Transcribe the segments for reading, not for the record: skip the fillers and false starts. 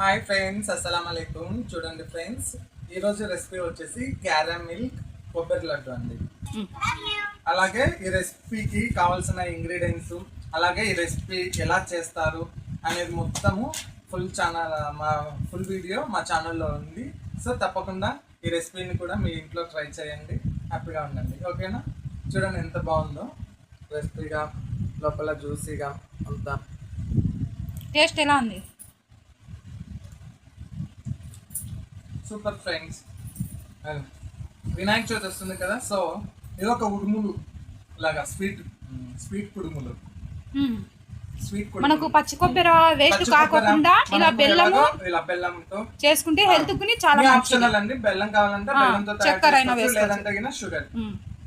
Hi friends, అస్సలం అలైకుం. చూడండి ఫ్రెండ్స్, ఈరోజు రెసిపీ వచ్చేసి క్యారమిల్ కొబ్బరి లడ్డు అండి. అలాగే ఈ రెసిపీకి కావాల్సిన ఇంగ్రీడియంట్స్, అలాగే ఈ రెసిపీ ఎలా చేస్తారు అనేది మొత్తము ఫుల్ వీడియో మా ఛానల్లో ఉంది. సో తప్పకుండా ఈ రెసిపీని కూడా మీ ఇంట్లో ట్రై చేయండి, హ్యాపీగా ఉండండి. ఓకేనా? చూడండి ఎంత బాగుందో రెసిపీగా, లోపల జ్యూసీగా అంతా. టేస్ట్ ఎలా ఉంది? Super friends. వినాయక చవితి వస్తుంది కదా, సో ఇది ఒక ఉడుములు లాగా స్వీట్ కుడుములు. మనకు పచ్చి కొబ్బరి వేస్ట్ కాకుండా ఇలా బెల్లంతో చేసుకుంటే హెల్త్ కి చాలా ఆప్షనల్ అండి. బెల్లం కావాలంటే బెల్లంతో లేదంటే షుగర్.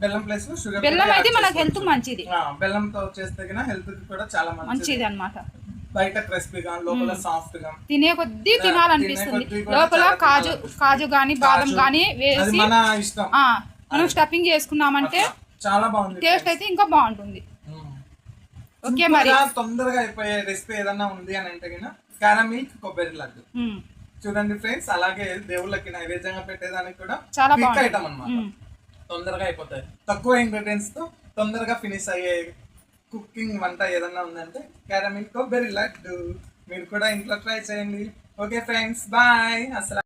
బెల్లం ప్లస్ షుగర్. బెల్లం అయితే మనకు హెల్త్ మంచిది. బెల్లంతో చేస్తే హెల్త్ కి కూడా చాలా మంచిది అన్నమాట. బయట క్రిస్పీగా, లోపల సాఫ్ట్ గా, తినే కొద్దీ తినాలనిపిస్తుంది. లోపల కాజు గానీ బాదం గానీ వేసి మనం స్టఫింగ్ చేసుకున్నామంటే చాలా బాగుంది. టేస్ట్ అయితే ఇంకా బాగుంటుంది. ఓకే, మరి తొందరగా అయిపోయే రెసిపీ ఏదన్నా ఉంది అని అంటే క్యారమిల్ కొబ్బరి లడ్డు. చూడంండి ఫ్రెండ్స్, అలాగే దేవుళ్ళకి నైవేద్యంగా పెట్టేదానికి కూడా చాలా క్విక్ ఐటమ్ అన్నమాట. తొందరగా అయిపోతాయి, తక్కువ ఇంగ్రీడియంట్స్ తో తొందరగా ఫినిష్ అయ్యే కుకింగ్ వంట ఏదన్నా ఉందంటే క్యారమిల్ కొబ్బరి లడ్డు. మీరు కూడా ఇంట్లో ట్రై చేయండి. Okay friends, bye. అసలు